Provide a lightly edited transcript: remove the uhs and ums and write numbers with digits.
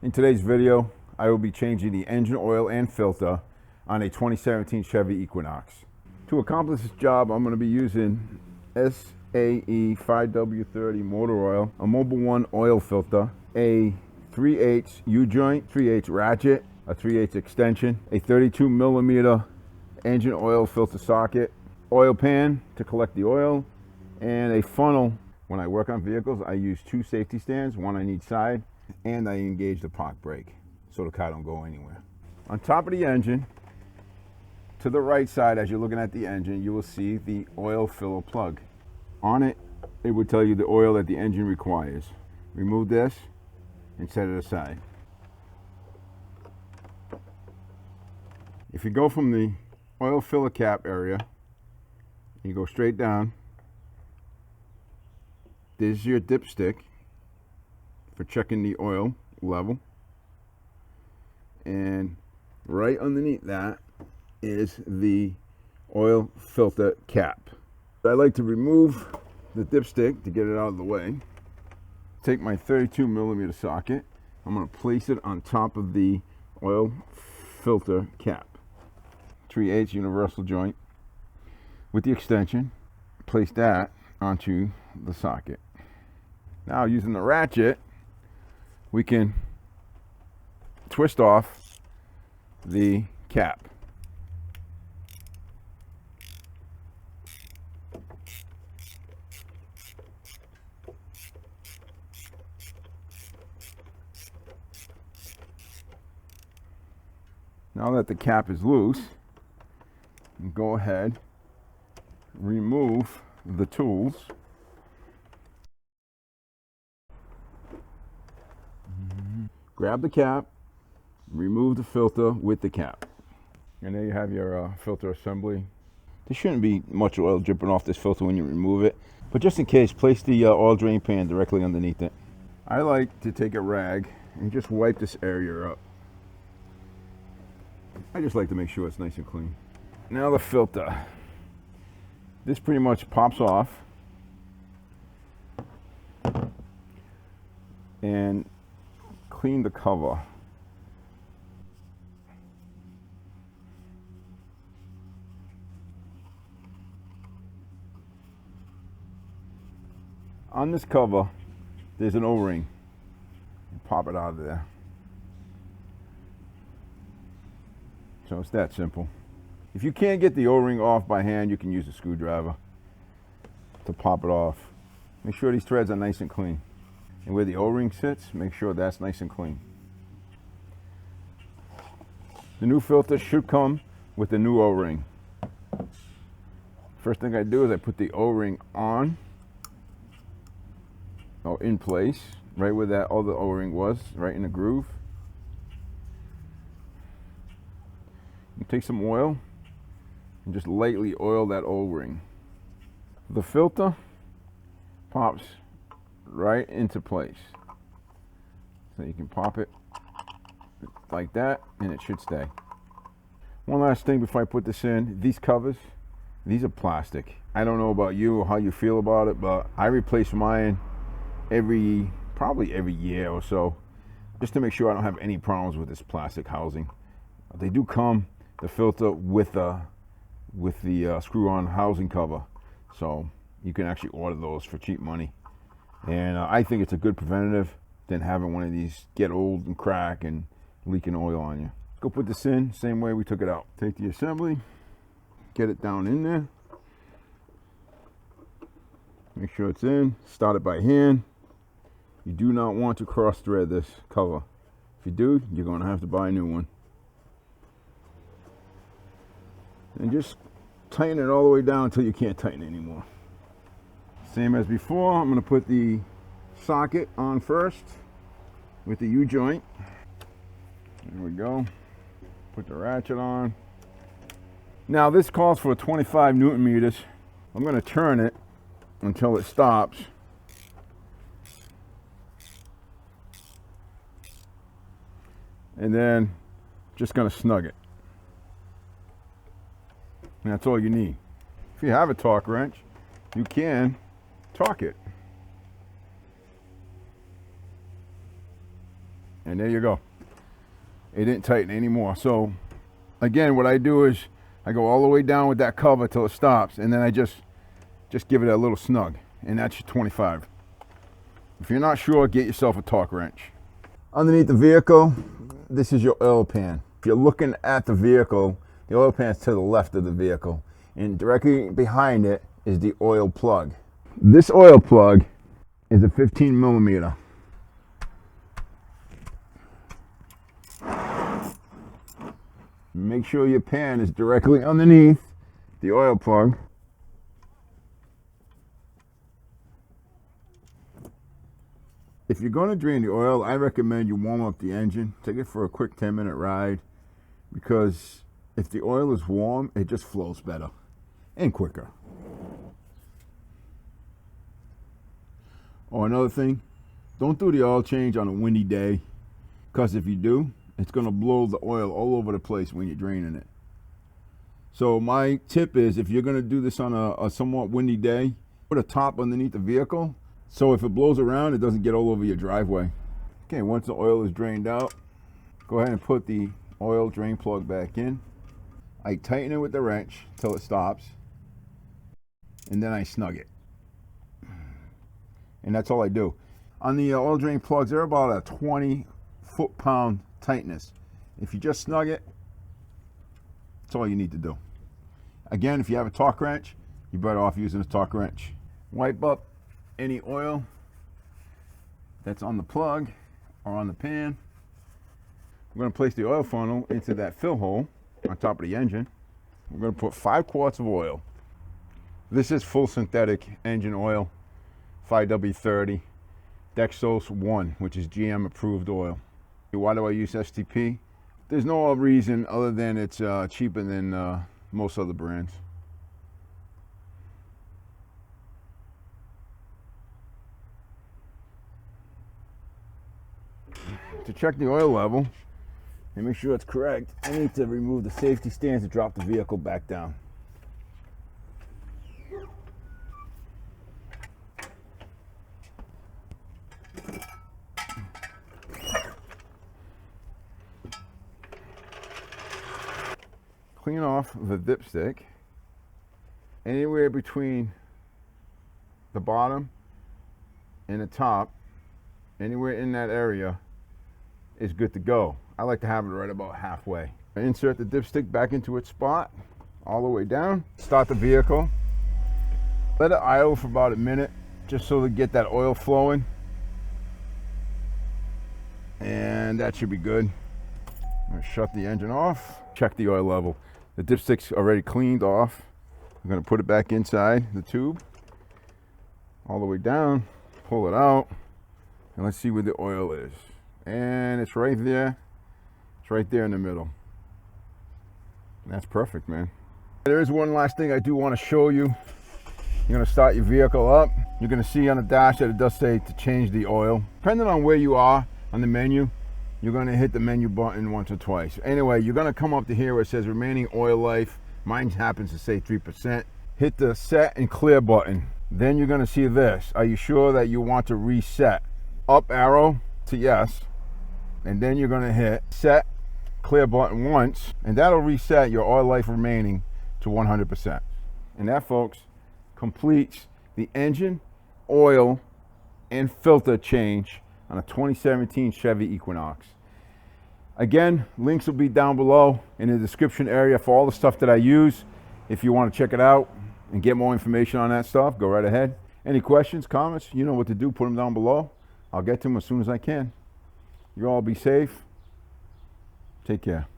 In today's video, I will be changing the engine oil and filter on a 2017 Chevy Equinox. To accomplish this job, I'm going to be using SAE 5W30 motor oil, a Mobile 1 oil filter, a 3/8 U-joint, 3/8 ratchet, a 3/8 extension, a 32 millimeter engine oil filter socket, oil pan to collect the oil, and a funnel. When I work on vehicles, I use two safety stands, one on each side, and I engage the park brake so the car don't go anywhere. On top of the engine, to the right side as you're looking at the engine, you will see the oil filler plug. On it, it would tell you the oil that the engine requires. Remove this and set it aside. If you go from the oil filler cap area, you go straight down, there's your dipstick for checking the oil level, and right underneath that is the oil filter cap. I like to remove the dipstick to get it out of the way. Take my 32 millimeter socket, I'm going to place it on top of the oil filter cap. 3/8 universal joint with the extension, place that onto the socket. Now, using the ratchet, we can twist off the cap. Now that the cap is loose, go ahead, remove the tools. Grab the cap, remove the filter with the cap. And there you have your filter assembly. There shouldn't be much oil dripping off this filter when you remove it, but just in case, place the oil drain pan directly underneath it. I like to take a rag and just wipe this area up. I just like to make sure it's nice and clean. Now the filter. This pretty much pops off. And clean the cover. On this cover, there's an O-ring. Pop it out of there. So it's that simple. If you can't get the O-ring off by hand, you can use a screwdriver to pop it off. Make sure these threads are nice and clean. And where the O-ring sits, make sure that's nice and clean. The new filter should come with the new O-ring. First thing I do is I put the O-ring on, or in place, right where that other O-ring was, right in the groove. You take some oil and just lightly oil that O-ring. The filter pops right into place. So you can pop it like that and it should stay. One last thing before I put this in, these covers, these are plastic. I don't know about you or how you feel about it, but I replace mine probably every year or so, just to make sure I don't have any problems with this plastic housing. They do come, the filter, with the screw-on housing cover, so you can actually order those for cheap money. And I think it's a good preventative than having one of these get old and crack and leaking oil on you. Let's go put this in, same way we took it out. Take the assembly, get it down in there. Make sure it's in, start it by hand. You do not want to cross thread this cover. If you do, you're going to have to buy a new one. And just tighten it all the way down until you can't tighten it anymore. Same as before, I'm going to put the socket on first with the U-joint. There we go. Put the ratchet on. Now this calls for 25 Newton meters. I'm going to turn it until it stops. And then just going to snug it. And that's all you need. If you have a torque wrench, you can torque it. And there you go. It didn't tighten anymore. So again, what I do is I go all the way down with that cover till it stops, and then I just give it a little snug, and that's your 25. If you're not sure, get yourself a torque wrench. Underneath the vehicle, this is your oil pan. If you're looking at the vehicle, the oil pan is to the left of the vehicle, and directly behind it is the oil plug. This oil plug is a 15 millimeter. Make sure your pan is directly underneath the oil plug. If you're going to drain the oil, I recommend you warm up the engine. Take it for a quick 10-minute ride, because if the oil is warm, it just flows better and quicker. Oh, another thing, don't do the oil change on a windy day, because if you do, it's going to blow the oil all over the place when you're draining it. So my tip is, if you're going to do this on a somewhat windy day, put a top underneath the vehicle, so if it blows around, it doesn't get all over your driveway. Okay, once the oil is drained out, go ahead and put the oil drain plug back in. I tighten it with the wrench till it stops, and then I snug it. And that's all I do. On the oil drain plugs, they're about a 20 foot-pound tightness. If you just snug it, that's all you need to do. Again, if you have a torque wrench, you're better off using a torque wrench. Wipe up any oil that's on the plug or on the pan. We're going to place the oil funnel into that fill hole on top of the engine. We're going to put 5 quarts of oil. This is full synthetic engine oil, 5W30, Dexos 1, which is GM approved oil. Why do I use STP? There's no reason other than it's cheaper than most other brands. To check the oil level and make sure it's correct, I need to remove the safety stands to drop the vehicle back down. Clean off the dipstick. Anywhere between the bottom and the top, anywhere in that area is good to go. I like to have it right about halfway. I insert the dipstick back into its spot, all the way down. Start the vehicle. Let it idle for about a minute, just so to get that oil flowing. And that should be good. I'm gonna shut the engine off. Check the oil level. The dipstick's already cleaned off. I'm gonna put it back inside the tube, all the way down, pull it out, and let's see where the oil is. And it's right there. It's right there in the middle. And that's perfect, man. There is one last thing I do want to show you. You're gonna start your vehicle up. You're gonna see on the dash that it does say to change the oil. Depending on where you are on the menu, you're going to hit the menu button once or twice. Anyway, you're going to come up to here where it says remaining oil life. Mine happens to say 3%. Hit the set and clear button. Then you're going to see this. Are you sure that you want to reset? Up arrow to yes. And then you're going to hit set clear button once, and that'll reset your oil life remaining to 100%. And that, folks, completes the engine, oil, and filter change on a 2017 Chevy Equinox. Again, links will be down below in the description area for all the stuff that I use. If you want to check it out and get more information on that stuff, go right ahead. Any questions, comments, you know what to do, put them down below. I'll get to them as soon as I can. You all be safe. Take care.